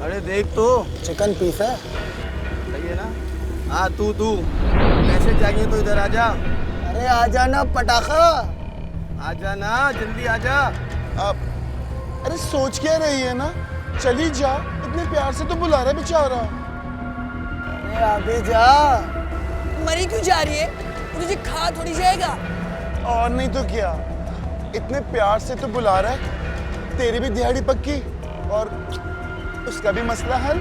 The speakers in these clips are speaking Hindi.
अरे देख तो चिकन पीस है। सही है ना। हाँ तू पैसे चाहिए तो इधर आजा। अरे आजा ना पटाखा। आजा ना, जल्दी आजा। आप अरे सोच क्या रही है ना, चली जा, इतने प्यार से तो बुला रहा है बेचारा। अरे आगे जा। मरी क्यों जा रही है? तुझे खा थोड़ी जाएगा। और नहीं तो क्या, इतने प्यार से तो बुला रहा है, तेरी भी दिहाड़ी पक्की और उसका भी मसला हल।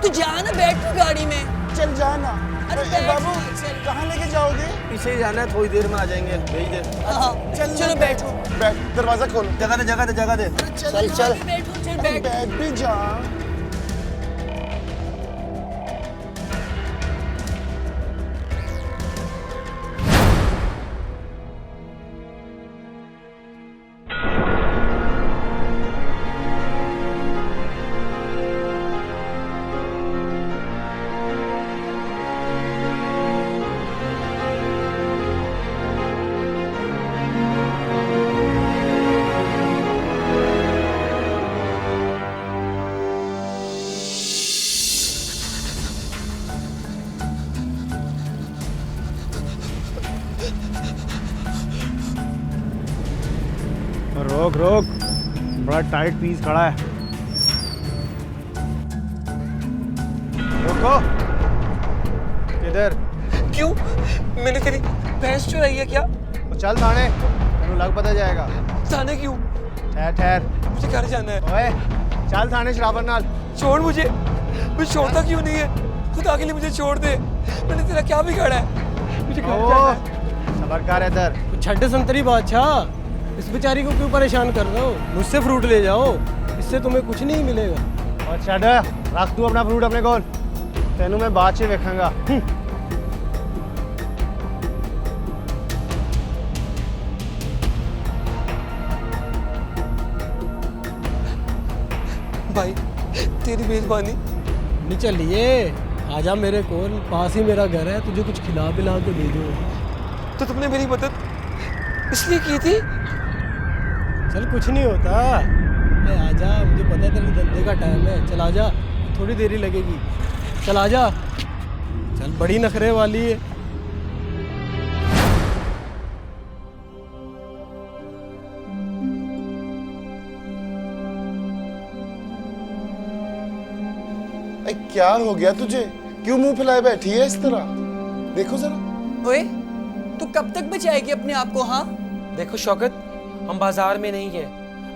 तू जा ना, बैठ तू गाड़ी में। चल जाना। अरे अरे बैठ, बाबू चल। कहाँ लेके जाओगे? पीछे ही जाना है, थोड़ी देर में आ जाएंगे, भेज दे। हाँ, चलो बैठो। बैठ, दरवाजा खोलो। जगह दे। चल चल। बैठो, चल अरे बैठ। बैठ भी जा। रोक, बड़ा टाइट पीस खड़ा है। रोको। किधर? क्यों? मैंने तेरी भैंस चुराई है क्या? तो चल थाने, तेनू लग पता जाएगा। थाने क्यों? ठहर। मुझे घर जाना है। ओए, चल थाने शराबर नाल। छोड़ मुझे छोड़ता क्यों नहीं है? खुदा के लिए मुझे छोड़ दे। मैंने तेरा क्या बिगाड़ा है? मुझे घर जाना है। सबर कर इधर। छड्डे संतरी बादशाह, इस बेचारी को क्यों परेशान कर रहे हो? मुझसे फ्रूट ले जाओ, इससे तुम्हें कुछ नहीं मिलेगा। और छड़, रख तू अपना फ्रूट अपने कोल, तेनू मैं बाद च वेखांगा। भाई तेरी मेजबानी। नहीं चलिए, आजा मेरे कोल, पास ही मेरा घर है, तुझे कुछ खिला पिला के भेजो। तो तुमने मेरी मदद इसलिए की थी? चल कुछ नहीं होता, अरे आजा, मुझे पता है तेरे धंधे का टाइम है, चल आजा, थोड़ी देरी लगेगी, चल आजा। चल, बड़ी नखरे वाली है। अरे क्या हो गया तुझे, क्यों मुंह फैलाए बैठी है इस तरह? देखो जरा। ओए, तू कब तक बचाएगी अपने आप को? हाँ, देखो शौकत, हम बाजार में नहीं है,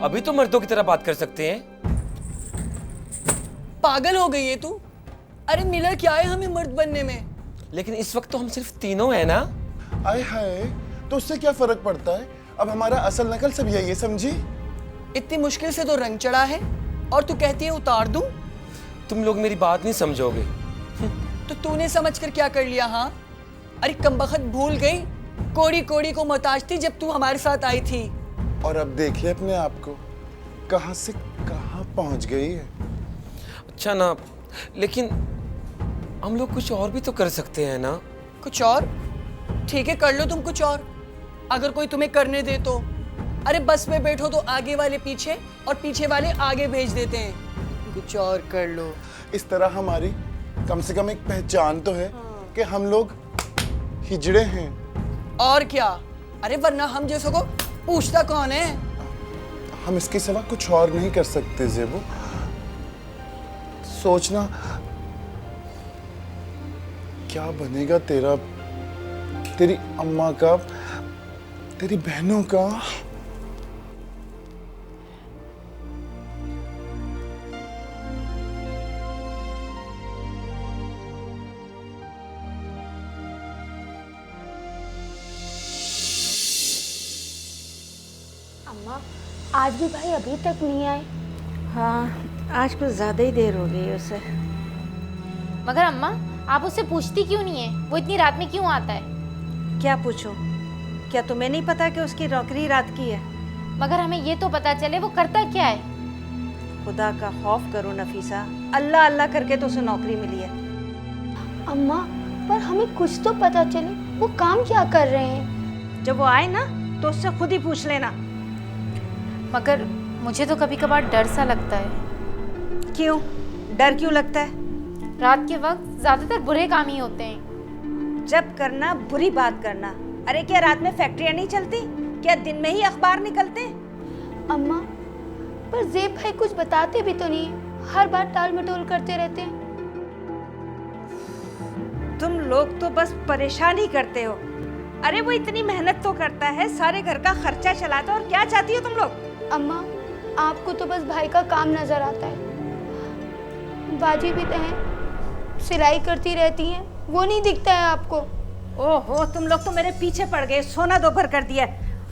अभी तो मर्दों की तरह बात कर सकते हैं। पागल हो गई है तू? अरे मिला क्या है हमें मर्द बनने में? लेकिन इस वक्त तो हम सिर्फ तीनों हैं ना। आए हाय, तो उससे क्या फर्क पड़ता है? अब हमारा असल नकल सब यही है, समझी? इतनी मुश्किल से तो रंग चढ़ा है और तू कहती है उतार दूं? तुम लोग मेरी बात नहीं समझोगे। तो तूने समझ कर क्या कर लिया? हाँ, अरे कमबख्त भूल गई, कोड़ी कोड़ी को मोहताज थी जब तू हमारे साथ आई थी। और अब देखिए अपने आप को, कहां से कहां पहुंच गई है। अच्छा ना, लेकिन हम लोग कुछ और भी तो कर सकते हैं ना। कुछ और? ठीक है, कर लो तुम कुछ और, अगर कोई तुम्हें करने दे तो। अरे बस में बैठो तो आगे वाले पीछे और पीछे वाले आगे भेज देते हैं। कुछ और कर लो। इस तरह हमारी कम से कम एक पहचान तो है कि हम लोग हिजड़े हैं। और क्या? अरे वरना हम जैसों को पूछता कौन है? हम इसके सिवा कुछ और नहीं कर सकते ज़ेबू। सोचना क्या बनेगा तेरा, तेरी अम्मा का, तेरी बहनों का। अम्मा, आज भी भाई अभी तक नहीं आए। हाँ, आज कुछ ज़्यादा ही देर हो गई है उसे। मगर अम्मा, आप उससे पूछती क्यों नहीं है? वो इतनी रात में क्यों आता है? क्या पूछूं? क्या तुम्हें नहीं पता कि उसकी नौकरी रात की है? मगर हमें ये तो पता चले वो करता क्या है। खुदा का खौफ करो नफीसा, अल्लाह अल्लाह करके तो उसे नौकरी मिली है। अम्मा पर हमें कुछ तो पता चले वो काम क्या कर रहे हैं। जब वो आए ना तो उससे खुद ही पूछ लेना। मगर मुझे तो कभी कभार डर सा लगता है। क्यों डर क्यों लगता है? रात के वक्त ज्यादातर बुरे काम ही होते हैं। जब करना बुरी बात करना। अरे क्या रात में फैक्ट्रियाँ नहीं चलती? क्या दिन में ही अखबार निकलते? अम्मा पर ज़ेब भाई कुछ बताते भी तो नहीं, हर बार टाल मटोल करते रहते हैं। तुम लोग तो बस परेशान ही करते हो। अरे वो इतनी मेहनत तो करता है, सारे घर का खर्चा चलाता है, और क्या चाहती हो तुम लोग? अम्मा आपको तो बस भाई का काम नजर आता है। बाजी भी तो हैं, सिलाई करती रहती हैं, वो नहीं दिखता है आपको? ओहो तुम लोग तो मेरे पीछे पड़ गए। सोना दोपहर कर दिया।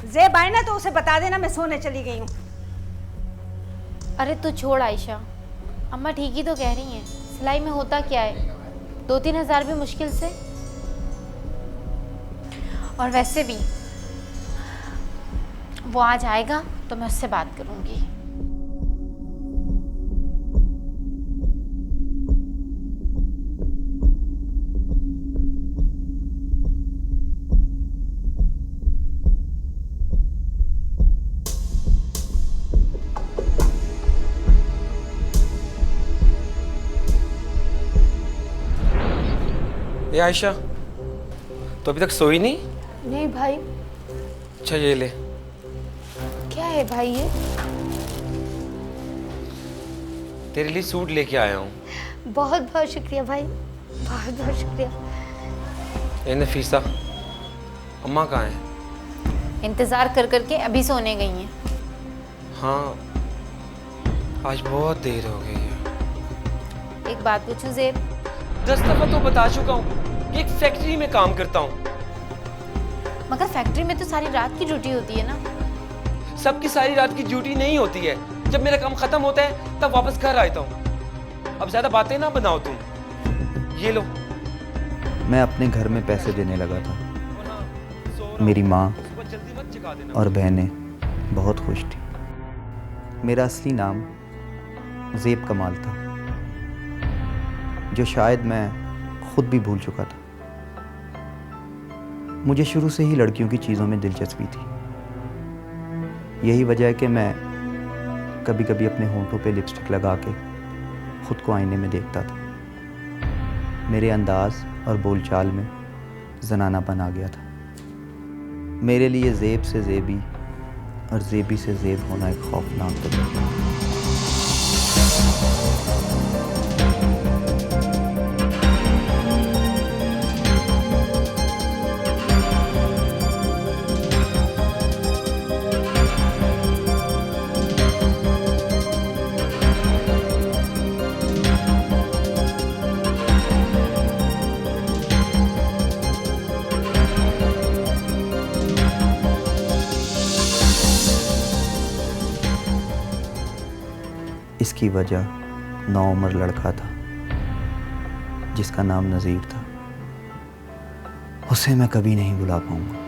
ज़ेब आए ना तो उसे बता देना मैं सोने चली गई हूँ। अरे तू छोड़ आयशा, अम्मा ठीक ही तो कह रही हैं। सिलाई में होता क्या है, 2-3 हज़ार भी मुश्किल से। और वैसे भी वो आज आएगा तो मैं उससे बात करूंगी। ये आयशा, तो अभी तक सोई नहीं? नहीं भाई। अच्छा ये ले। क्या है भाई ये? तेरे लिए सूट लेके आया हूँ। बहुत बहुत शुक्रिया भाई, बहुत बहुत शुक्रिया। ए नफीसा, अम्मा कहाँ है? इंतजार कर करके अभी सोने गई हैं। हाँ, आज बहुत देर हो गई है। एक बात पूछूं ज़ेब? 10 दफा तो बता चुका हूँ कि एक फैक्ट्री में काम करता हूँ। मगर फैक्ट्री में तो सारी रात की ड्यूटी होती है ना। सबकी सारी रात की ड्यूटी नहीं होती है। जब मेरा काम खत्म होता है तब वापस घर आता हूँ। अब ज्यादा बातें ना बनाओ तुम। ये लो। मैं अपने घर में पैसे देने लगा था। मेरी माँ और बहनें बहुत खुश थी। मेरा असली नाम ज़ेब कमाल था, जो शायद मैं खुद भी भूल चुका था। मुझे शुरू से ही लड़कियों की चीज़ों में दिलचस्पी थी। यही वजह है कि मैं कभी कभी अपने होंठों पे लिपस्टिक लगा के खुद को आईने में देखता था। मेरे अंदाज और बोलचाल में जनानापन आ गया था। मेरे लिए ज़ेब से ज़ेबी और ज़ेबी से ज़ेब होना एक खौफनाक तजुर्बा था। इसकी वजह नौउम्र लड़का था जिसका नाम नज़ीर था। उसे मैं कभी नहीं भुला पाऊंगा।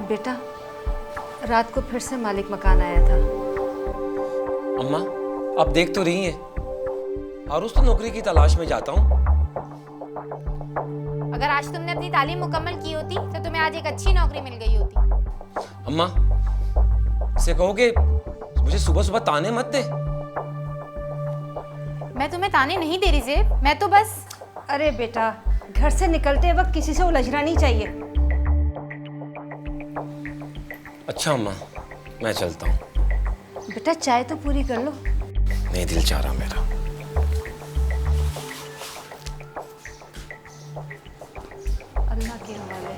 बेटा रात को फिर से मालिक मकान आया था। अम्मा आप देख तो रही हैं, और उस तो नौकरी की तलाश में जाता हूँ। अगर आज तुमने अपनी तालीम मुकम्मल की होती तो तुम्हें आज एक अच्छी नौकरी मिल गई होती। अम्मा इसे कहो कि मुझे सुबह सुबह ताने मत दे। मैं तुम्हें ताने नहीं दे रही ज़ेब, मैं तो बस। अरे बेटा घर से निकलते वक्त किसी से उलझना नहीं चाहिए। अच्छा अम्मा मैं चलता हूँ। बेटा चाय तो पूरी कर लो। नहीं दिल चाह रहा मेरा। अल्लाह के हवाले।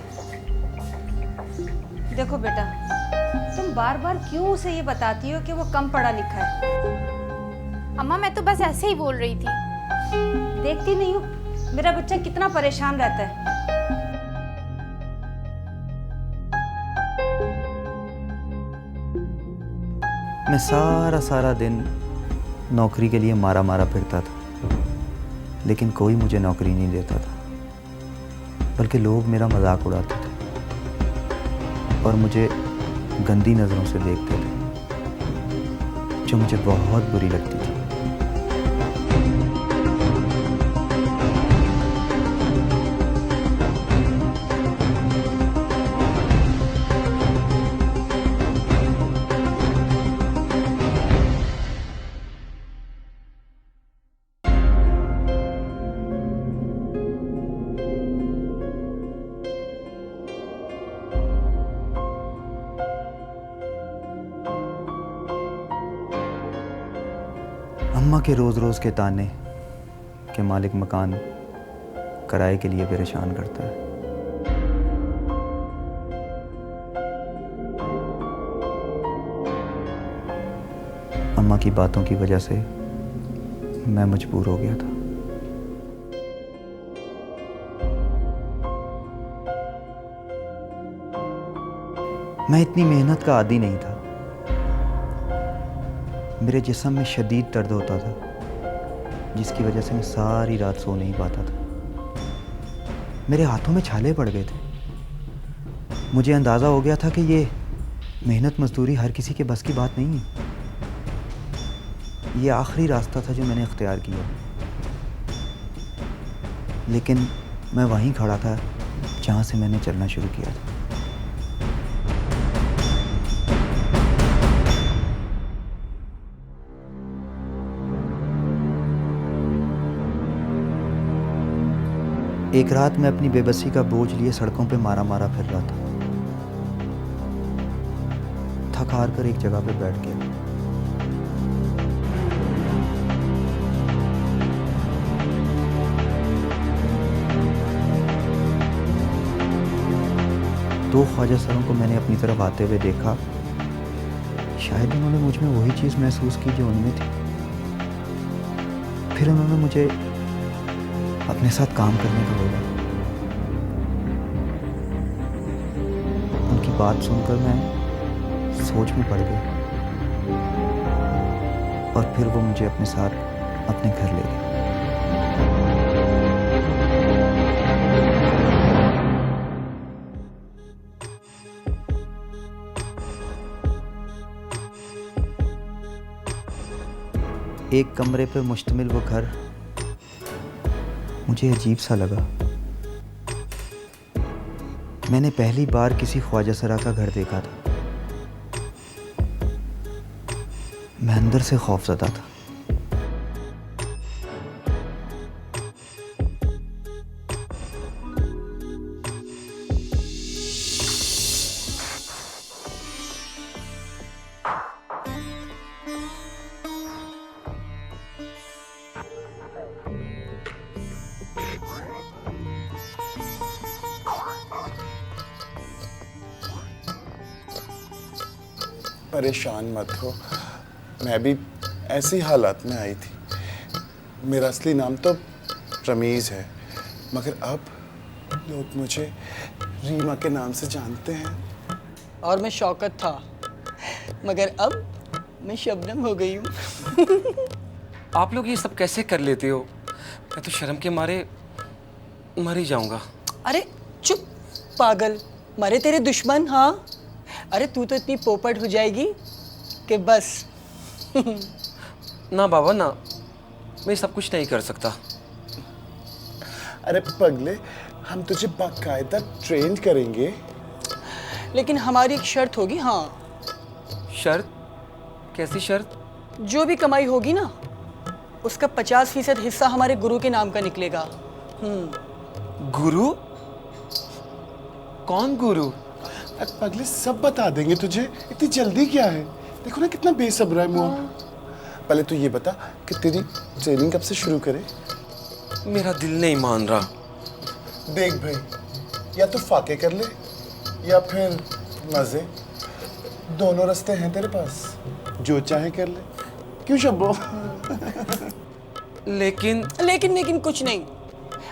देखो बेटा तुम बार बार क्यों उसे ये बताती हो कि वो कम पढ़ा लिखा है? अम्मा मैं तो बस ऐसे ही बोल रही थी। देखती नहीं हो मेरा बच्चा कितना परेशान रहता है। मैं सारा दिन नौकरी के लिए मारा मारा फिरता था। लेकिन कोई मुझे नौकरी नहीं देता था, बल्कि लोग मेरा मजाक उड़ाते थे और मुझे गंदी नज़रों से देखते थे, जो मुझे बहुत बुरी लगती थी। अम्मा के रोज़ रोज़ के ताने कि मालिक मकान किराए के लिए परेशान करता है। अम्मा की बातों की वजह से मैं मजबूर हो गया था। मैं इतनी मेहनत का आदी नहीं था। मेरे जिस्म में शदीद दर्द होता था, जिसकी वजह से मैं सारी रात सो नहीं पाता था। मेरे हाथों में छाले पड़ गए थे। मुझे अंदाज़ा हो गया था कि ये मेहनत मजदूरी हर किसी के बस की बात नहीं है। ये आखिरी रास्ता था जो मैंने इख्तियार किया, लेकिन मैं वहीं खड़ा था जहाँ से मैंने चलना शुरू किया था। एक रात मैं अपनी बेबसी का बोझ लिए सड़कों पे मारा मारा फिर रहा था। थक हार कर एक जगह पे बैठ गया। दो ख्वाजा सरों को मैंने अपनी तरफ आते हुए देखा। शायद उन्होंने मुझ में वही चीज़ महसूस की जो उनमें थी। फिर उन्होंने मुझे अपने साथ काम करने को बोला। उनकी बात सुनकर मैं सोच में पड़ गया और फिर वो मुझे अपने साथ अपने घर ले गए। एक कमरे पर मुश्तमिल वो घर मुझे अजीब सा लगा। मैंने पहली बार किसी ख्वाजा सरा का घर देखा था। मैं अंदर से खौफज़दा था। परेशान मत हो, मैं भी ऐसी हालात में आई थी। मेरा असली नाम तो रमीज़ है, मगर अब लोग मुझे रीमा के नाम से जानते हैं। और मैं शौकत था, मगर अब मैं शबनम हो गई हूँ। आप लोग ये सब कैसे कर लेते हो? मैं तो शर्म के मारे मर ही जाऊंगा। अरे चुप पागल, मरे तेरे दुश्मन। हाँ, अरे तू तो इतनी पोपट हो जाएगी कि बस। ना बाबा ना, मैं सब कुछ नहीं कर सकता। अरे पगले, हम तुझे बाकायदा ट्रेन करेंगे। लेकिन हमारी एक शर्त होगी। हाँ। शर्त? कैसी शर्त? जो भी कमाई होगी ना, उसका 50% हिस्सा हमारे गुरु के नाम का निकलेगा। गुरु? कौन गुरु? अरे पगले, सब बता देंगे तुझे, इतनी जल्दी क्या है? देखो ना कितना बेसब्र है मुआ। पहले तो ये बता कि तेरी ट्रेनिंग कब से शुरू करें? मेरा दिल नहीं मान रहा। देख भाई, या तो फाके कर ले या फिर मजे, दोनों रास्ते हैं तेरे पास, जो चाहे कर ले। क्यों शब्बो? लेकिन कुछ नहीं।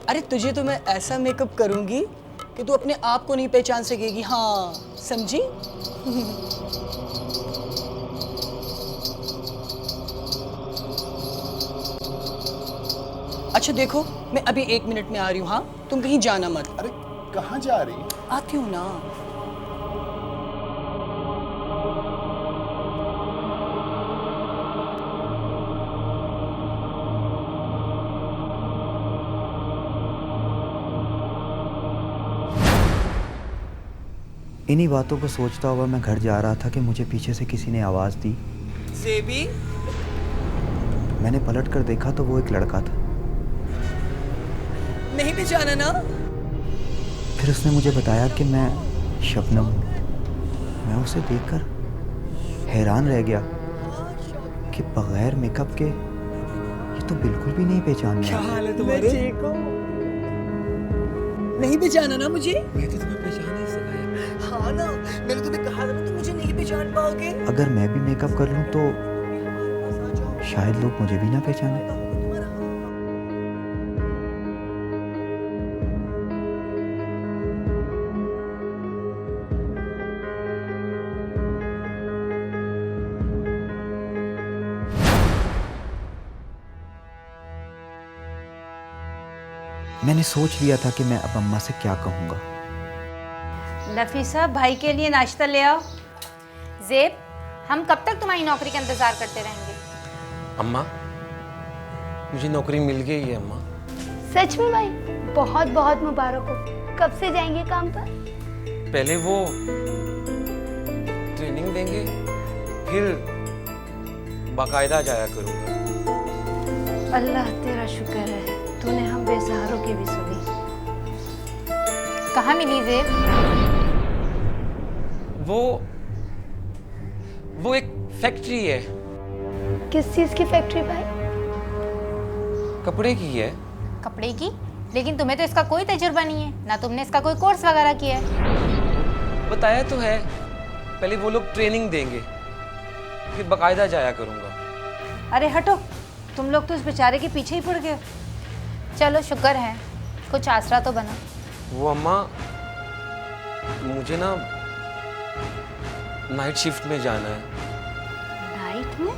अरे तुझे तो मैं ऐसा मेकअप करूंगी कि तू अपने आप को नहीं पहचान सकेगी। हाँ, समझी? अच्छा देखो, मैं अभी 1 मिनट में आ रही हूँ। हाँ, तुम कहीं जाना मत। अरे कहाँ जा रही है? आती हूँ ना। इन्हीं बातों को सोचता हुआ मैं घर जा रहा था कि मुझे पीछे से किसी ने आवाज़ दी। ज़ेबी। मैंने पलट कर देखा तो वो एक लड़का था। नहीं भी जाना ना। फिर उसने मुझे बताया कि मैं शबनम हूँ। मैं उसे देखकर हैरान रह गया कि बगैर मेकअप के ये तो बिल्कुल भी नहीं पहचान में क्या आई। हाल है तुम्हारे? नहीं भी जाना ना मुझे। मैं तो तुम्हें पहचान नहीं सका। हाँ ना, मैंने तुम्हें कहा था ना, तुम मुझे नहीं पहचान पाओगे। अगर मैं भी मेकअप कर लूँ तो शायद लोग मुझे भी ना पहचाने। मैंने सोच लिया था कि मैं अब अम्मा से क्या कहूँगा। नफीसा, भाई के लिए नाश्ता ले आओ। ज़ेब, हम कब तक तुम्हारी नौकरी का इंतजार करते रहेंगे? अम्मा, मुझे नौकरी मिल गई है अम्मा। सच में भाई, बहुत बहुत मुबारक हो। कब से जाएंगे काम पर? पहले वो ट्रेनिंग देंगे, फिर बाकायदा जाया करूँगा। अल्लाह तेरा शुक्र है, तूने हम बेसहारों की भी सुनी। कहाँ मिली ज़ेब? वो एक फैक्ट्री है। किस चीज़ की फैक्ट्री भाई? कपड़े की है। कपड़े की? लेकिन तुम्हें तो इसका कोई तजुर्बा नहीं है ना, तुमने इसका कोई कोर्स वगैरह किया है। बताया तो है, पहले वो लोग ट्रेनिंग देंगे, फिर बाकायदा जाया करूँगा। अरे हटो, तुम लोग तो उस बेचारे के पीछे ही पड़ गए। चलो शुक्र है, कुछ आसरा तो बना। वो अम्मा, मुझे ना नाइट शिफ्ट में जाना है। नाइट में?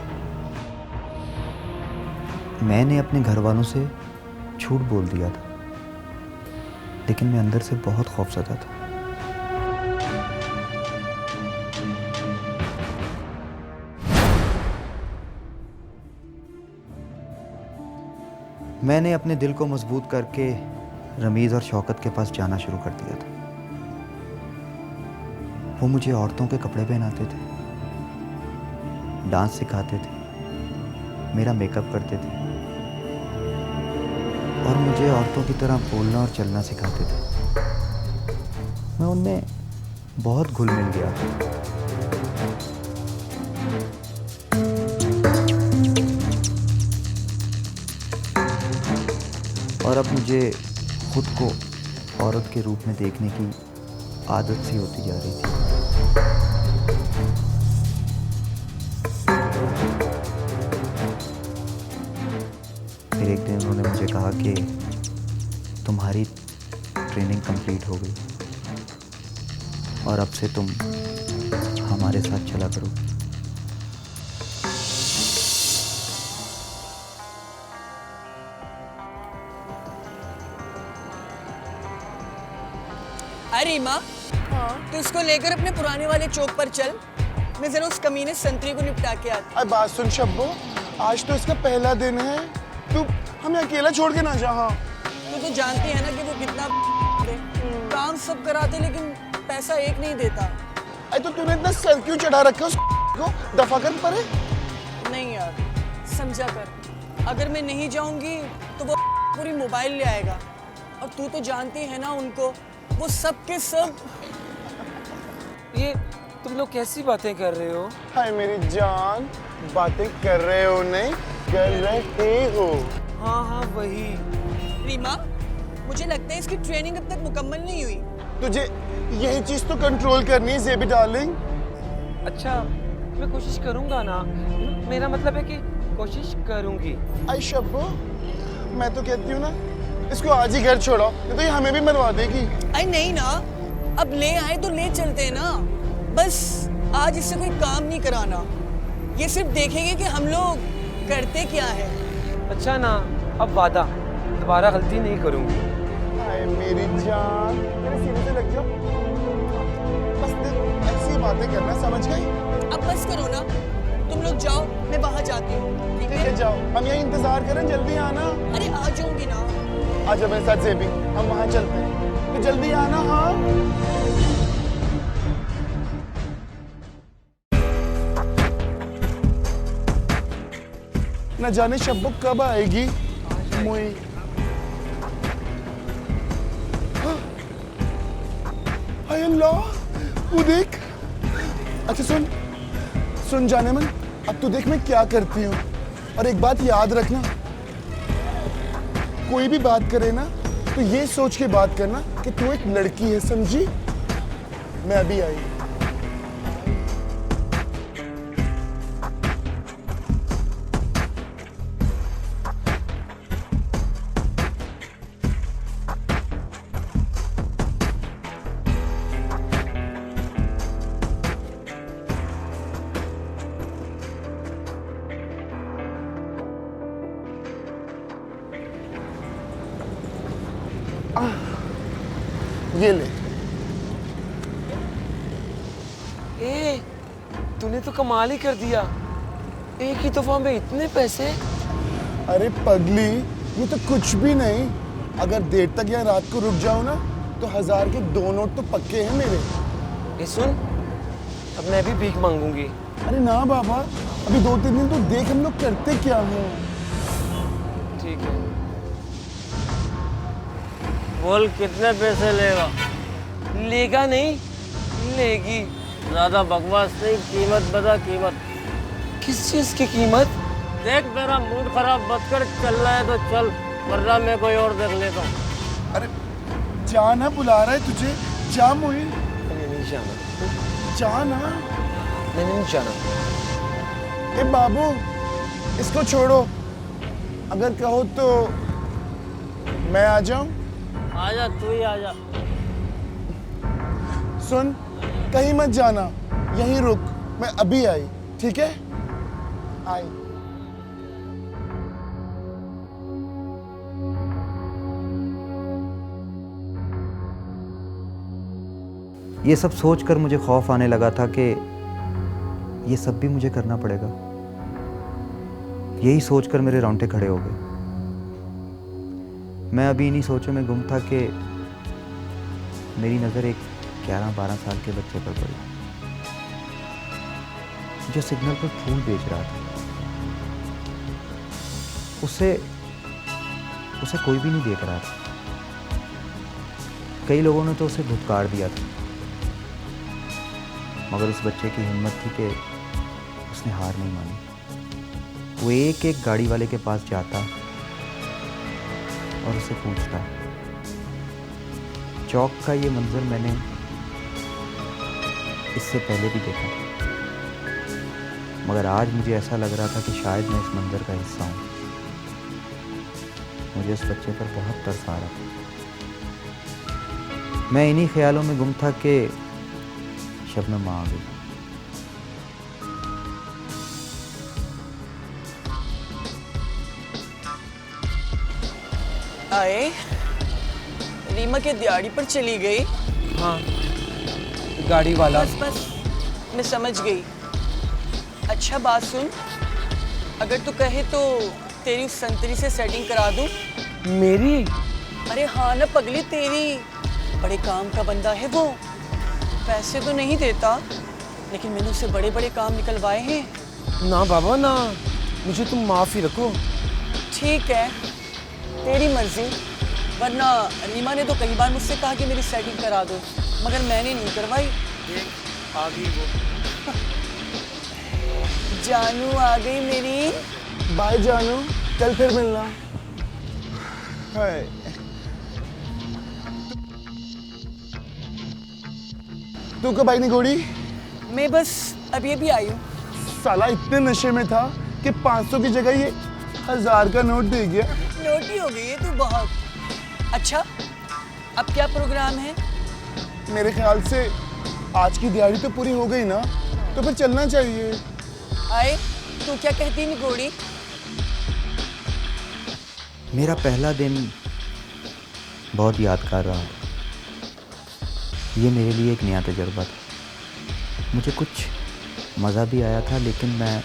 मैंने अपने घर वालों से झूठ बोल दिया था, लेकिन मैं अंदर से बहुत खौफज़दा था। मैंने अपने दिल को मजबूत करके रमीज़ और शौकत के पास जाना शुरू कर दिया था। वो मुझे औरतों के कपड़े पहनाते थे, डांस सिखाते थे, मेरा मेकअप करते थे और मुझे औरतों की तरह बोलना और चलना सिखाते थे। मैं उनमें बहुत घुल मिल गया था। और अब मुझे खुद को औरत के रूप में देखने की आदत सी होती जा रही थी। फिर एक दिन उन्होंने मुझे कहा कि तुम्हारी ट्रेनिंग कंप्लीट हो गई और अब से तुम हमारे साथ चला करो। अरे माँ, तो इसको लेकर अपने पुराने वाले चौक पर चल। मैं जरा उस कमीने संतरी को निपटा के आती। अरे बात सुन शब्बो, आज तो इसका पहला दिन है, तू हमें अकेला छोड़ के ना जा। हाँ, तू तो जानती है ना कि वो कितना काम सब कराते लेकिन पैसा एक नहीं देता। अरे तो तूने इतना सर क्यों चढ़ा रखा उस को? दफा कर परे। नहीं यार, समझा कर, अगर मैं नहीं जाऊंगी तो वो पूरी मोबाइल ले आएगा और तू तो जानती है ना उनको, वो सब के सब। ये तुम लोग कैसी बातें कर रहे हो? हाय मेरी जान, बातें कर रहे हो नहीं, कर रहे हो। हाँ हाँ वही। रीमा, मुझे लगता है इसकी ट्रेनिंग अब तक मुकम्मल नहीं हुई। तुझे यही चीज तो कंट्रोल करनी है ज़ेबी डार्लिंग। अच्छा, मैं कोशिश करूंगा ना, मेरा मतलब है कि कोशिश करूंगी। आई शब्बो, मैं तो कहती हूँ ना, इसको आज ही घर छोड़ो, नहीं तो ये हमें भी मरवा देगी। अरे नहीं ना, अब ले आए तो ले चलते हैं ना। बस आज इससे कोई काम नहीं कराना, ये सिर्फ देखेंगे कि हम लोग करते क्या है। अच्छा ना, अब वादा, दोबारा गलती नहीं करूंगी। हाय मेरी जान, मेरे सीने से लग जाओ। बस देख, ऐसी बातें करना, समझ गई? अब बस करो ना, तुम लोग जाओ, मैं वहां जाती हूँ। ठीक ठीक है, जाओ। हम यहीं इंतजार करें, जल्दी आना। अरे आ जाऊंगी ना। आजा मेरे साथ जेबी, हम वहां चलते हैं, तो जल्दी आना। हाँ न जाने शब्बू कब आएगी। मुई हाय अल्लाह, तू देख। अच्छा सुन जाने मन, अब तू देख मैं क्या करती हूँ, और एक बात याद रखना, कोई भी बात करे ना तो ये सोच के बात करना कि तू एक लड़की है, समझी? मैं अभी आई। ये ले। तूने तो कमाल ही कर दिया, एक ही तोहफा में इतने पैसे। अरे पगली, ये तो कुछ भी नहीं। अगर देर तक यहाँ रात को रुक जाओ ना तो 1000 के 2 नोट तो पक्के हैं मेरे। ये सुन, अब मैं भी भीख मांगूंगी। अरे ना बाबा, अभी 2-3 दिन तो देख हम लोग करते क्या हैं। ठीक है। बोल कितने पैसे लेगा? लेगा नहीं, लेगी। ज्यादा बकवास नहीं, कीमत बता कीमत। किस चीज की कीमत? देख मेरा मूड खराब मत कर, चल रहा है तो चल, वरना मैं कोई और देख लेता हूँ। अरे जाना, बुला रहा है तुझे, जा मोहिन। मैंने नहीं जाना। जाना। मैंने नहीं जाना। ए बाबू, इसको छोड़ो, अगर कहो तो मैं आ जाऊं। आजा, तू ही आजा। सुन, कहीं मत जाना, यहीं रुक, मैं अभी आई, ठीक है? आई। ये सब सोचकर मुझे खौफ आने लगा था कि ये सब भी मुझे करना पड़ेगा। यही सोचकर मेरे रोंगटे खड़े हो गए। मैं अभी इन्हीं सोचों में गुम था कि मेरी नज़र एक 11-12 साल के बच्चे पर पड़ी, जो सिग्नल पर फूल बेच रहा था। उसे कोई भी नहीं देख रहा था। कई लोगों ने तो उसे धुतकार दिया था, मगर उस बच्चे की हिम्मत थी कि उसने हार नहीं मानी। वो एक एक गाड़ी वाले के पास जाता और उसे पूछता। चौक का ये मंजर मैंने इससे पहले भी देखा, मगर आज मुझे ऐसा लग रहा था कि शायद मैं इस मंजर का हिस्सा हूँ। मुझे उस बच्चे पर बहुत तरस आ रहा था। मैं इन्हीं ख्यालों में गुम था कि शबनम आ गई। आए, रीमा के दिहाड़ी पर चली गई। हाँ, गाड़ी वाला। बस मैं समझ गई। अच्छा बात सुन, अगर तू कहे तो तेरी उस संतरी से सेटिंग करा दूं। मेरी? अरे हाँ ना पगली, तेरी। बड़े काम का बंदा है वो। पैसे तो नहीं देता, लेकिन मैंने उससे बड़े बड़े काम निकलवाए हैं। ना बाबा ना, मुझे तुम माफ ही रखो। ठीक है, तेरी मर्जी। वरना रीमा ने तो कई बार मुझसे कहा कि मेरी सेटिंग करा दो, मगर मैंने नहीं करवाई। आ गई वो। जानू आ गई मेरी। बाय जानू, कल फिर मिलना। हाय। तू कब आई निगोड़ी? मैं बस अभी अभी आई हूँ। साला इतने नशे में था कि 500 की जगह ये 1000 का नोट दे गया। नोटी हो गई है तू बहुत। अच्छा, अब क्या प्रोग्राम है? मेरे ख्याल से आज की दिहाड़ी तो पूरी हो गई ना, तो फिर चलना चाहिए। आए, तू क्या कहती निगोड़ी? मेरा पहला दिन बहुत यादगार रहा। ये मेरे लिए एक नया तजुर्बा था। मुझे कुछ मज़ा भी आया था, लेकिन मैं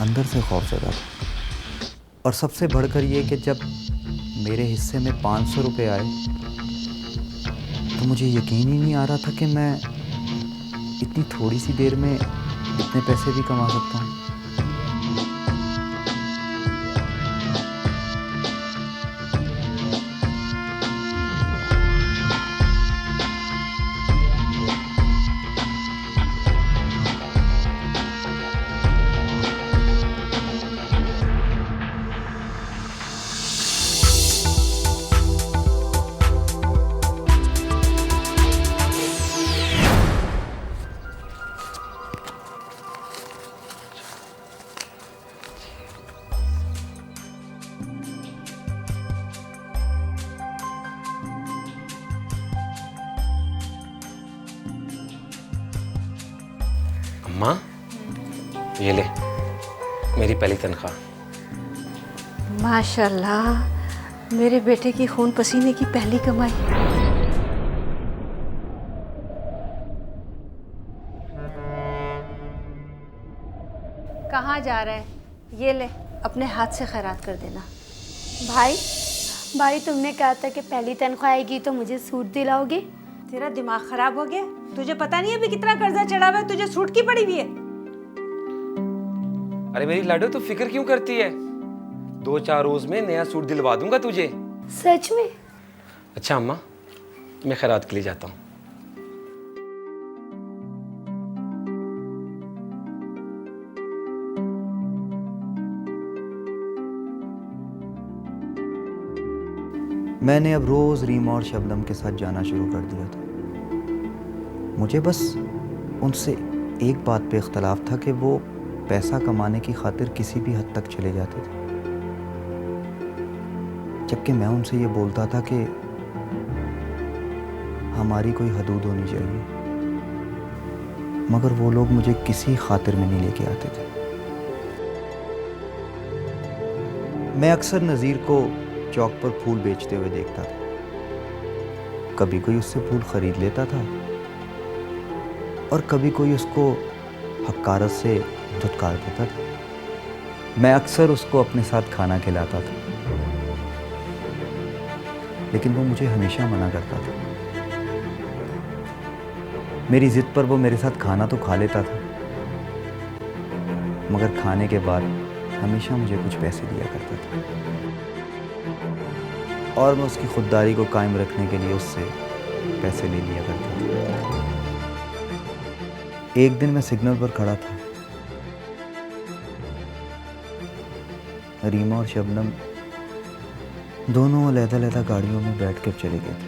अंदर से खौफज़दा था। और सबसे बढ़कर ये कि जब मेरे हिस्से में 500 रुपये आए तो मुझे यकीन ही नहीं आ रहा था कि मैं इतनी थोड़ी सी देर में इतने पैसे भी कमा सकता हूँ। अम्मा, ये ले मेरी पहली तनख्वाह। माशाल्लाह, मेरे बेटे की खून पसीने की पहली कमाई। कहाँ जा रहा है? ये ले, अपने हाथ से खैरात कर देना। भाई तुमने कहा था कि पहली तनख्वाह आएगी तो मुझे सूट दिलाओगे। तेरा दिमाग खराब हो गया? तुझे पता नहीं है अभी कितना कर्जा चढ़ा हुआ है, तुझे सूट की पड़ी हुई है। अरे मेरी लाडो, तू फिक्र क्यों करती है? 2-4 रोज में नया सूट दिलवा दूंगा तुझे। सच में? अच्छा अम्मा, मैं खैरात के लिए जाता हूँ। मैंने अब रोज़ रीमा और शबनम के साथ जाना शुरू कर दिया था। मुझे बस उनसे एक बात पे इख्तलाफ था कि वो पैसा कमाने की खातिर किसी भी हद तक चले जाते थे, जबकि मैं उनसे ये बोलता था कि हमारी कोई हदूद होनी चाहिए। मगर वो लोग मुझे किसी खातिर में नहीं लेके आते थे। मैं अक्सर नज़ीर को चौक पर फूल बेचते हुए देखता था। कभी कोई उससे फूल खरीद लेता था और कभी कोई उसको हक्कारत से धुतकार देता था। मैं अक्सर उसको अपने साथ खाना खिलाता था, लेकिन वो मुझे हमेशा मना करता था। मेरी जिद पर वो मेरे साथ खाना तो खा लेता था, मगर खाने के बाद हमेशा मुझे कुछ पैसे दिया करता था और मैं उसकी खुददारी को कायम रखने के लिए उससे पैसे ले लिया करता था। एक दिन मैं सिग्नल पर खड़ा था। रीमा और शबनम दोनों अलग-अलग गाड़ियों में बैठकर चले गए थे।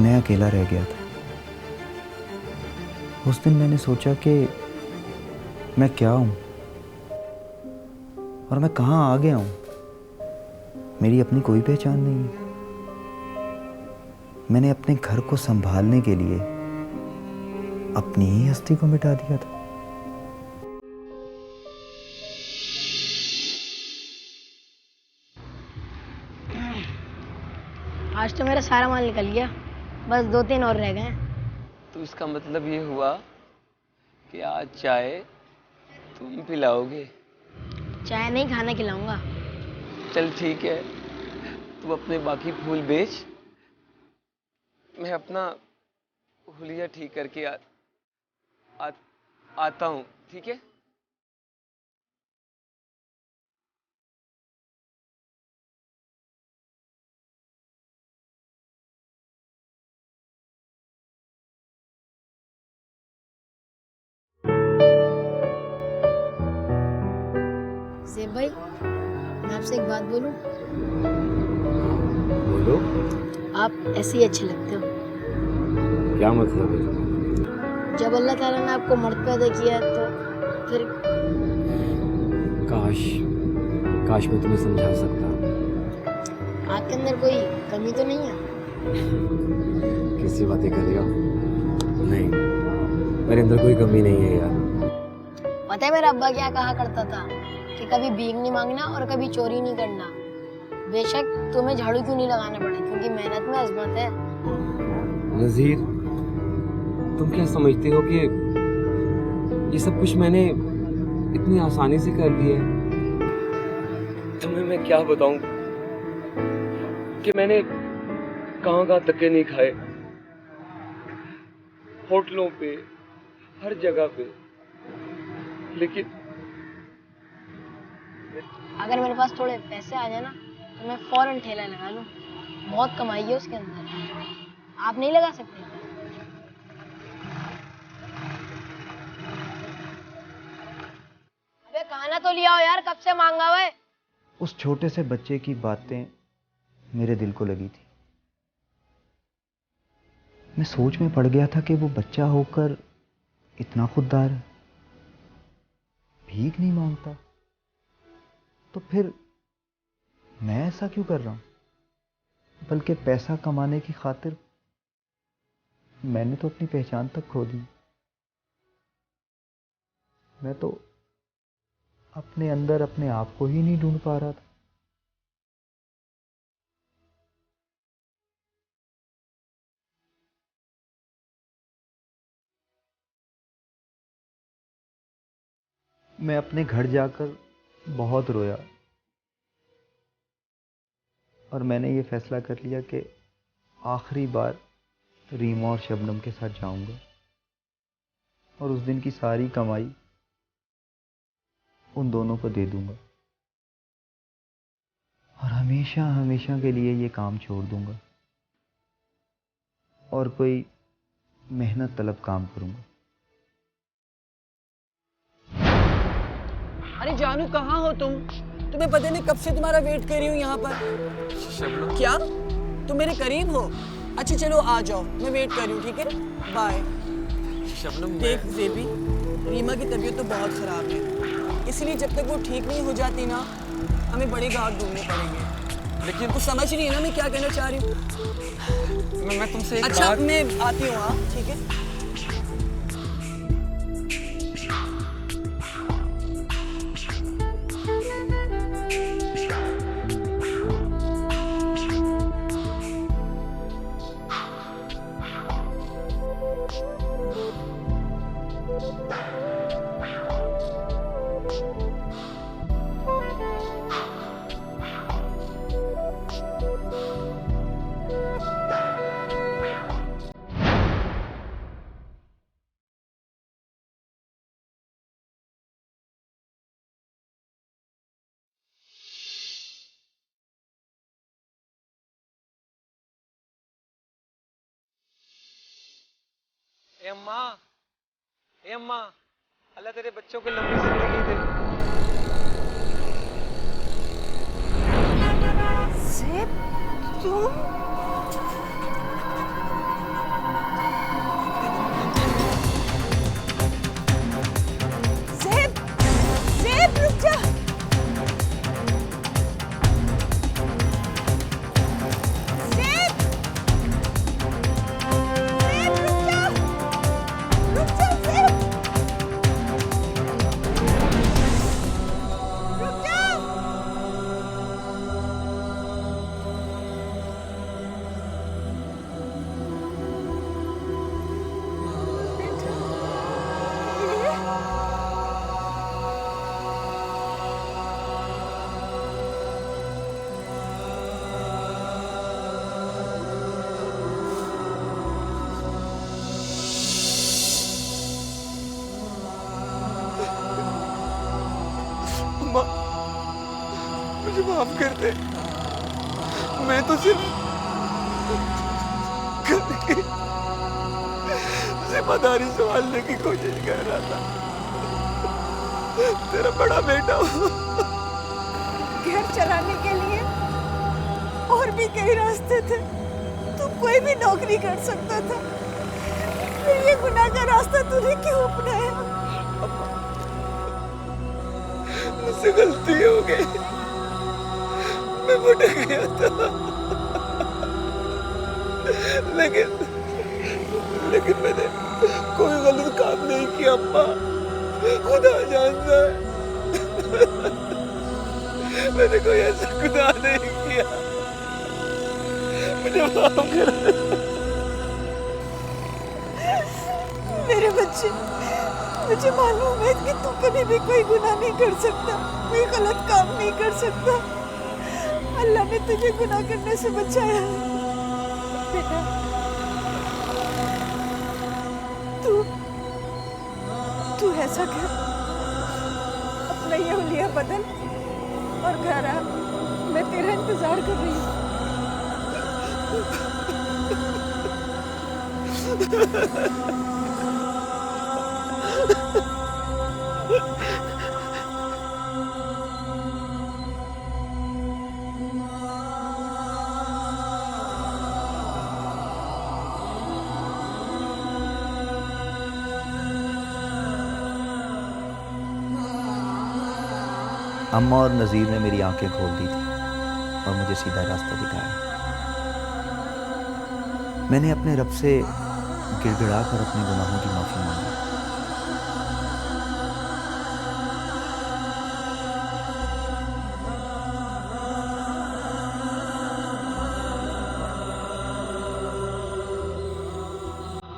मैं अकेला रह गया था। उस दिन मैंने सोचा कि मैं क्या हूँ और मैं कहाँ आ गया हूँ। मेरी अपनी कोई पहचान नहीं है। मैंने अपने घर को संभालने के लिए अपनी ही हस्ती को मिटा दिया था। आज तो मेरा सारा माल निकल गया, बस 2-3 और रह गए हैं। तो इसका मतलब ये हुआ कि आज चाय तुम पिलाओगे? चाय नहीं, खाना खिलाऊंगा। चल ठीक है, तू अपने बाकी फूल बेच, मैं अपना हुलिया ठीक करके आता हूँ, ठीक है? ज़ेब भाई, मैं आपसे एक बात बोलूं? बोलो। आप ऐसे ही अच्छे लगते हो। क्या मतलब है? जब अल्लाह ताला ने आपको मर्द पैदा किया है तो फिर काश मैं तुम्हें समझा सकता। आपके अंदर कोई कमी तो नहीं है? किसी बातें कर रही हो? नहीं, मेरे अंदर कोई कमी नहीं है यार। पता है मेरा अब्बा क्या कहा करता था कि कभी भीख नहीं मांगना और कभी चोरी नहीं करना। बेशक तुम्हें झाड़ू क्यों नहीं लगाना पड़ा, क्योंकि मेहनत में अजमत है। नजीर, तुम क्या समझते हो कि ये सब कुछ मैंने इतनी आसानी से कर लिया है? तुम्हें मैं क्या बताऊं कि मैंने कहां धक्के नहीं खाए, होटलों पे, हर जगह पे, लेकिन अगर मेरे पास थोड़े पैसे आ जाए ना तो मैं फौरन ठेला लगा लूं। बहुत कमाई है उसके अंदर। आप नहीं लगा सकते? अबे खाना तो लिया हो यार, कब से मांगा हुआ है। उस छोटे से बच्चे की बातें मेरे दिल को लगी थी। मैं सोच में पड़ गया था कि वो बच्चा होकर इतना खुददार है, भीख नहीं मांगता, तो फिर मैं ऐसा क्यों कर रहा हूं? बल्कि पैसा कमाने की खातिर मैंने तो अपनी पहचान तक खो दी। मैं तो अपने अंदर अपने आप को ही नहीं ढूंढ पा रहा था। मैं अपने घर जाकर बहुत रोया और मैंने ये फैसला कर लिया कि आखिरी बार रीमा और शबनम के साथ जाऊंगा और उस दिन की सारी कमाई उन दोनों को दे दूंगा और हमेशा हमेशा के लिए ये काम छोड़ दूंगा और कोई मेहनत तलब काम करूंगा। अरे जानू, कहाँ हो तुम? तुम्हें पता नहीं कब से तुम्हारा वेट कर रही हूँ यहाँ पर। क्या तुम मेरे करीब हो? अच्छा चलो आ जाओ, मैं वेट कर रही हूँ, ठीक है? बाय। शबनम, देख जेबी, रीमा की तबीयत तो बहुत खराब है, इसलिए जब तक वो ठीक नहीं हो जाती ना, हमें बड़े घाट ढूंढने पड़ेंगे। लेकिन कुछ समझ नहीं है ना मैं क्या कहना चाह रही हूँ। मैं तुमसे एक अच्छा बात... मैं आती हूँ। हाँ ठीक है। ए अम्मा, अल्लाह तेरे बच्चों को लंबी जिंदगी दे। ज़ेब, तुम? ज़ेब, रुक जा। मुझे माफ कर दे, मैं तो सिर्फ घर की जिम्मेदारी संभालने की कोशिश कर रहा था। तेरा बड़ा बेटा घर चलाने के लिए और भी कई रास्ते थे। तू कोई भी नौकरी कर सकता था, फिर ये गुनाह का रास्ता तूने क्यों अपनाया? मुझसे गलती हो गई, मैं भटक गया था। लेकिन मैंने कोई गलत काम नहीं किया अम्मा, खुदा जानता है। मैंने कोई ऐसा गुनाह नहीं किया, मुझे माफ कर दे। मेरे बच्चे, मुझे मालूम है कि तू कभी भी कोई गुनाह नहीं कर सकता, कोई गलत काम नहीं कर सकता। अल्लाह ने तुझे गुनाह करने से बचाया है। बेटा, तू ऐसा कर, अपना ये हुलिया बदल और घर आ, मैं तेरा इंतजार कर रही हूँ। अम्मा और नज़ीर ने मेरी आंखें खोल दी थी और मुझे सीधा रास्ता दिखाया। मैंने अपने रब से गिड़गिड़ा कर अपने गुनाहों की माफ़ी मांगी।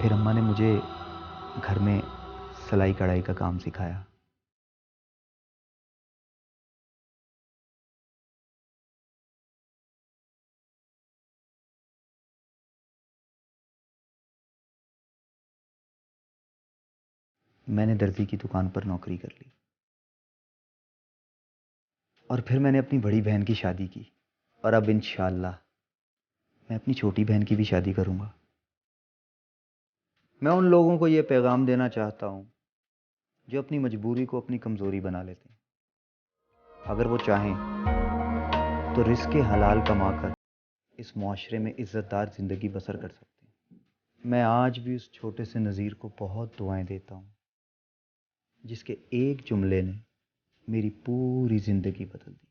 फिर अम्मा ने मुझे घर में सिलाई कढ़ाई का काम सिखाया। मैंने दर्जी की दुकान पर नौकरी कर ली और फिर मैंने अपनी बड़ी बहन की शादी की और अब इंशाअल्लाह मैं अपनी छोटी बहन की भी शादी करूंगा। मैं उन लोगों को ये पैगाम देना चाहता हूं जो अपनी मजबूरी को अपनी कमजोरी बना लेते हैं। अगर वो चाहें तो रिस्क हलाल कमाकर इस मुआशरे में इज्जतदार जिंदगी बसर कर सकते हैं। मैं आज भी उस छोटे से नज़ीर को बहुत दुआएं देता हूं जिसके एक जुमले ने मेरी पूरी जिंदगी बदल दी।